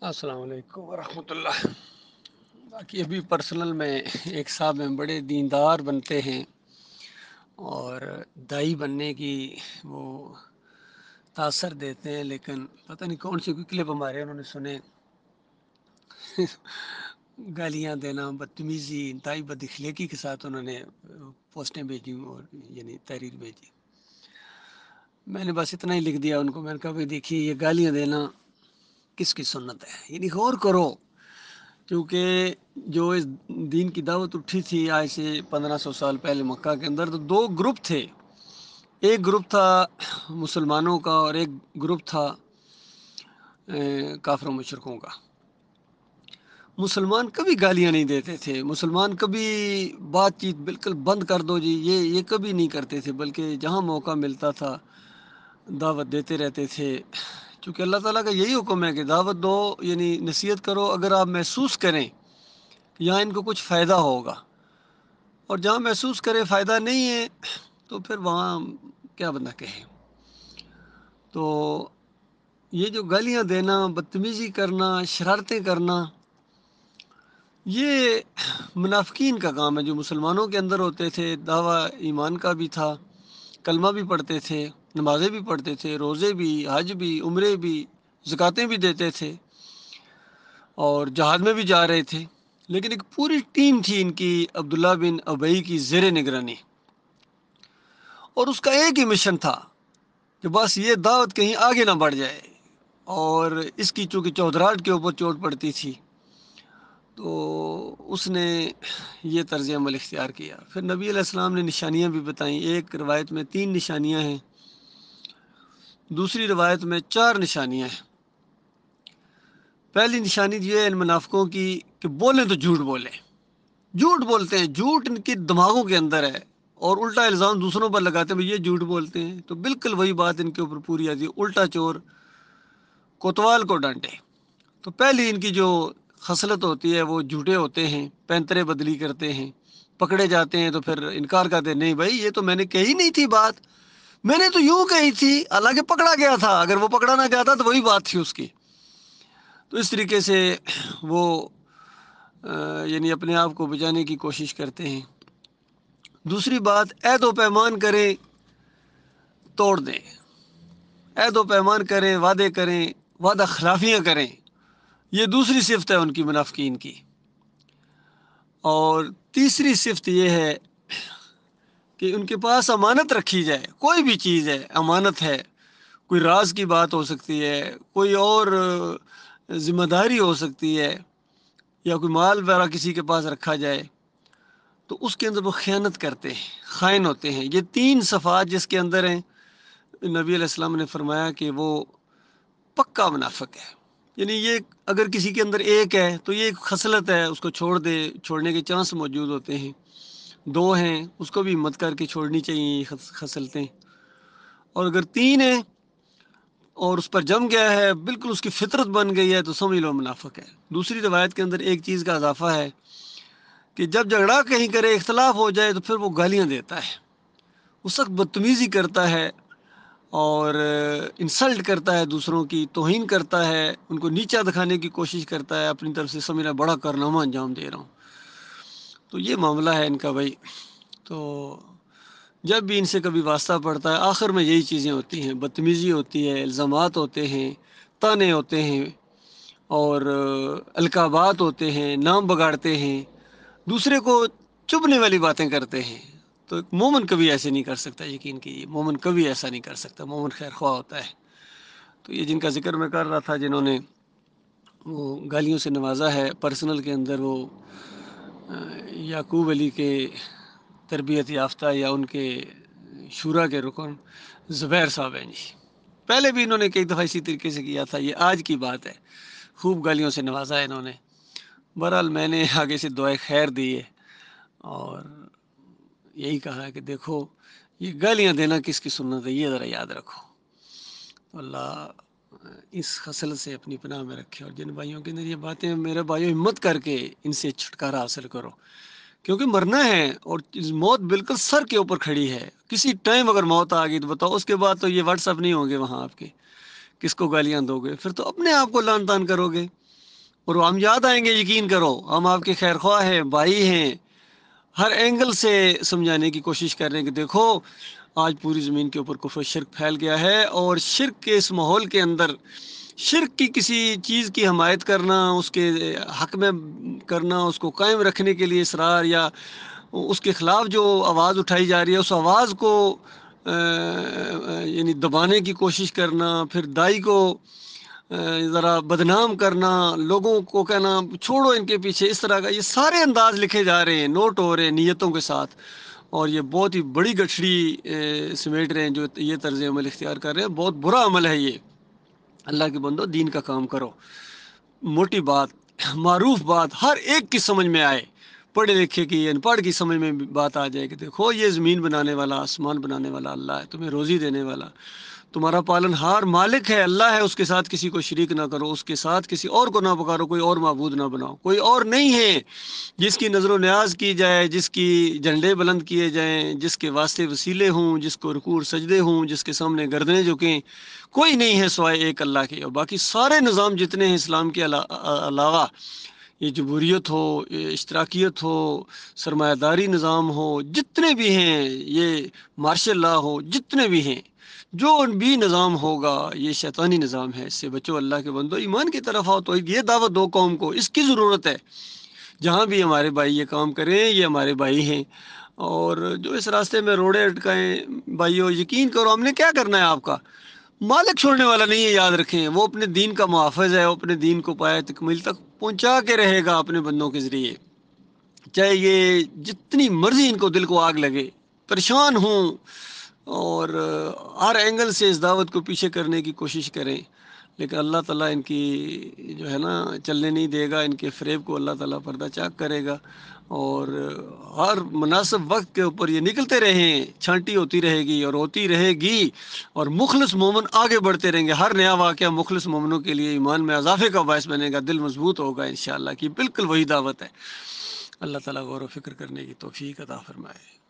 السلام علیکم ورحمۃ اللہ۔ باقی ابھی پرسنل میں ایک صاحب ہیں، بڑے دیندار بنتے ہیں اور دائی بننے کی وہ تاثر دیتے ہیں، لیکن پتہ نہیں کون سی کوئی کلپ ہمارے انہوں نے سنے، گالیاں دینا، بدتمیزی، انتہائی بد اخلاقی کے ساتھ انہوں نے پوسٹیں بھیجی اور یعنی تحریر بھیجی۔ میں نے بس اتنا ہی لکھ دیا ان کو، میں نے کہا بھائی دیکھیے یہ گالیاں دینا کس کی سنت ہے، یعنی غور کرو، کیونکہ جو اس دین کی دعوت اٹھی تھی آج سے 1500 سال پہلے مکہ کے اندر، تو دو گروپ تھے، ایک گروپ تھا مسلمانوں کا اور ایک گروپ تھا کافر و مشرکوں کا۔ مسلمان کبھی گالیاں نہیں دیتے تھے، مسلمان کبھی بات چیت بالکل بند کر دو جی یہ کبھی نہیں کرتے تھے، بلکہ جہاں موقع ملتا تھا دعوت دیتے رہتے تھے، چونکہ اللہ تعالیٰ کا یہی حکم ہے کہ دعوت دو، یعنی نصیحت کرو اگر آپ محسوس کریں کہ یہاں ان کو کچھ فائدہ ہوگا، اور جہاں محسوس کرے فائدہ نہیں ہے تو پھر وہاں کیا بندہ کہے۔ تو یہ جو گالیاں دینا، بدتمیزی کرنا، شرارتیں کرنا، یہ منافقین کا کام ہے جو مسلمانوں کے اندر ہوتے تھے، دعویٰ ایمان کا بھی تھا، کلمہ بھی پڑھتے تھے، نمازیں بھی پڑھتے تھے، روزے بھی، حج بھی، عمرے بھی، زکاتیں بھی دیتے تھے اور جہاد میں بھی جا رہے تھے، لیکن ایک پوری ٹیم تھی ان کی عبداللہ بن ابئی کی زیر نگرانی، اور اس کا ایک ہی مشن تھا کہ بس یہ دعوت کہیں آگے نہ بڑھ جائے، اور اس کی چونکہ چودراہٹ کے اوپر چوٹ پڑتی تھی تو اس نے یہ طرز عمل اختیار کیا۔ پھر نبی علیہ السلام نے نشانیاں بھی بتائیں، ایک روایت میں 3 نشانیاں ہیں، دوسری روایت میں 4 نشانیاں ہیں۔ پہلی نشانی یہ ہے ان منافقوں کی کہ بولیں تو جھوٹ بولیں، جھوٹ بولتے ہیں، جھوٹ ان کے دماغوں کے اندر ہے، اور الٹا الزام دوسروں پر لگاتے ہیں بھئی یہ جھوٹ بولتے ہیں، تو بالکل وہی بات ان کے اوپر پوری آتی ہے، الٹا چور کوتوال کو ڈانٹے۔ تو پہلی ان کی جو خصلت ہوتی ہے وہ جھوٹے ہوتے ہیں، پینترے بدلی کرتے ہیں، پکڑے جاتے ہیں تو پھر انکار کرتے ہیں، نہیں بھائی یہ تو میں نے کہی نہیں تھی بات، میں نے تو یوں کہی تھی، حالانکہ پکڑا گیا تھا، اگر وہ پکڑا نہ جاتا تو وہی بات تھی اس کی۔ تو اس طریقے سے وہ یعنی اپنے آپ کو بچانے کی کوشش کرتے ہیں۔ دوسری بات، عہد و پیمان کریں توڑ دیں، عہد و پیمان کریں، وعدے کریں، وعدہ خلافیاں کریں، یہ دوسری صفت ہے ان کی منافقین کی۔ اور تیسری صفت یہ ہے کہ ان کے پاس امانت رکھی جائے، کوئی بھی چیز ہے امانت ہے، کوئی راز کی بات ہو سکتی ہے، کوئی اور ذمہ داری ہو سکتی ہے، یا کوئی مال وغیرہ کسی کے پاس رکھا جائے تو اس کے اندر وہ خیانت کرتے ہیں، خائن ہوتے ہیں۔ یہ 3 صفات جس کے اندر ہیں، نبی علیہ السلام نے فرمایا کہ وہ پکا منافق ہے، یعنی یہ اگر کسی کے اندر ایک ہے تو یہ ایک خصلت ہے، اس کو چھوڑنے کے چانس موجود ہوتے ہیں، 2 ہیں اس کو بھی ہمت کر کے چھوڑنی چاہیے یہ خصلتیں، اور اگر 3 ہیں اور اس پر جم گیا ہے، بالکل اس کی فطرت بن گئی ہے، تو سمجھ لو منافق ہے۔ دوسری روایت کے اندر ایک چیز کا اضافہ ہے کہ جب جھگڑا کہیں کرے، اختلاف ہو جائے تو پھر وہ گالیاں دیتا ہے، اس وقت بدتمیزی کرتا ہے اور انسلٹ کرتا ہے، دوسروں کی توہین کرتا ہے، ان کو نیچا دکھانے کی کوشش کرتا ہے، اپنی طرف سے سمجھنا بڑا کارنامہ انجام دے رہا ہوں۔ تو یہ معاملہ ہے ان کا بھائی۔ تو جب بھی ان سے کبھی واسطہ پڑتا ہے آخر میں یہی چیزیں ہوتی ہیں، بدتمیزی ہوتی ہے، الزامات ہوتے ہیں، طعنے ہوتے ہیں، اور القابات ہوتے ہیں، نام بگاڑتے ہیں، دوسرے کو چبھنے والی باتیں کرتے ہیں۔ تو ایک مومن کبھی ایسے نہیں کر سکتا، یقین کیجیے مومن کبھی ایسا نہیں کر سکتا، مومن خیر خواہ ہوتا ہے۔ تو یہ جن کا ذکر میں کر رہا تھا، جنہوں نے وہ گالیوں سے نوازا ہے پرسنل کے اندر، وہ یعقوب علی کے تربیت یافتہ یا ان کے شورا کے رکن زبیر صاحب ہیں جی۔ پہلے بھی انہوں نے کئی دفعہ اسی طریقے سے کیا تھا، یہ آج کی بات ہے، خوب گالیوں سے نوازا ہے انہوں نے۔ بہرحال میں نے آگے سے دعائے خیر دی ہے اور یہی کہا ہے کہ دیکھو یہ گالیاں دینا کس کی سنت ہے، یہ ذرا یاد رکھو۔ اللہ اس خصلت سے اپنی پناہ میں رکھے، اور جن بھائیوں کے اندر یہ باتیں، میرے بھائیوں ہمت کر کے ان سے چھٹکارا حاصل کرو، کیونکہ مرنا ہے اور موت بالکل سر کے اوپر کھڑی ہے۔ کسی ٹائم اگر موت آ گئی تو بتاؤ، اس کے بعد تو یہ واٹس اپ نہیں ہوں گے وہاں آپ کے، کس کو گالیاں دو گے، پھر تو اپنے آپ کو لعن طعن کرو گے۔ اور ہم یاد آئیں گے، یقین کرو، ہم آپ کے خیر خواہ ہیں، بھائی ہیں، ہر اینگل سے سمجھانے کی کوشش کر رہے ہیں کہ دیکھو آج پوری زمین کے اوپر کفر شرک پھیل گیا ہے، اور شرک کے اس ماحول کے اندر شرک کی کسی چیز کی حمایت کرنا، اس کے حق میں کرنا، اس کو قائم رکھنے کے لیے اصرار، یا اس کے خلاف جو آواز اٹھائی جا رہی ہے اس آواز کو یعنی دبانے کی کوشش کرنا، پھر دائی کو ذرا بدنام کرنا، لوگوں کو کہنا چھوڑو ان کے پیچھے، اس طرح کا یہ سارے انداز لکھے جا رہے ہیں، نوٹ ہو رہے ہیں نیتوں کے ساتھ، اور یہ بہت ہی بڑی گٹھڑی سمیٹ رہے ہیں جو یہ طرز عمل اختیار کر رہے ہیں۔ بہت برا عمل ہے یہ۔ اللہ کے بندو، دین کا کام کرو، موٹی بات، معروف بات ہر ایک کی سمجھ میں آئے، پڑھے لکھے کی، ان پڑھ کی سمجھ میں بات آ جائے کہ دیکھو یہ زمین بنانے والا، آسمان بنانے والا اللہ ہے، تمہیں روزی دینے والا، تمہارا پالن ہار مالک ہے، اللہ ہے، اس کے ساتھ کسی کو شریک نہ کرو، اس کے ساتھ کسی اور کو نہ پکارو، کوئی اور معبود نہ بناؤ، کوئی اور نہیں ہے جس کی نظر و نیاز کی جائے، جس کی جھنڈے بلند کیے جائیں، جس کے واسطے وسیلے ہوں، جس کو رکوع سجدے ہوں، جس کے سامنے گردنیں جھکیں، کوئی نہیں ہے سوائے ایک اللہ کے۔ اور باقی سارے نظام جتنے ہیں اسلام کے علاوہ، یہ جمہوریت ہو، یہ اشتراکیت ہو، سرمایہ داری نظام ہو، جتنے بھی ہیں، یہ مارشل لا ہو، جتنے بھی ہیں، جو بھی نظام ہوگا یہ شیطانی نظام ہے، اس سے بچو اللہ کے بندو، ایمان کی طرف آؤ، تو یہ دعوت دو قوم کو، اس کی ضرورت ہے۔ جہاں بھی ہمارے بھائی یہ کام کریں، یہ ہمارے بھائی ہیں، اور جو اس راستے میں روڑے اٹکائیں، بھائیو یقین کرو، ہم نے کیا کرنا ہے، آپ کا مالک چھوڑنے والا نہیں ہے، یاد رکھیں، وہ اپنے دین کا محافظ ہے، وہ اپنے دین کو پائے تکمیل تک پہنچا کے رہے گا اپنے بندوں کے ذریعے، چاہے یہ جتنی مرضی ان کو دل کو آگ لگے، پریشان ہوں، اور ہر اینگل سے اس دعوت کو پیچھے کرنے کی کوشش کریں، لیکن اللہ تعالیٰ ان کی جو ہے نا چلنے نہیں دے گا، ان کے فریب کو اللہ تعالیٰ پردہ چاک کرے گا، اور ہر مناسب وقت کے اوپر یہ نکلتے رہیں، چھانٹی ہوتی رہے گی اور ہوتی رہے گی، اور مخلص مومن آگے بڑھتے رہیں گے۔ ہر نیا واقعہ مخلص مومنوں کے لیے ایمان میں اضافے کا باعث بنے گا، دل مضبوط ہوگا انشاءاللہ، کی بالکل وہی دعوت ہے۔ اللہ تعالیٰ غور و فکر کرنے کی توفیق عطا فرمائے۔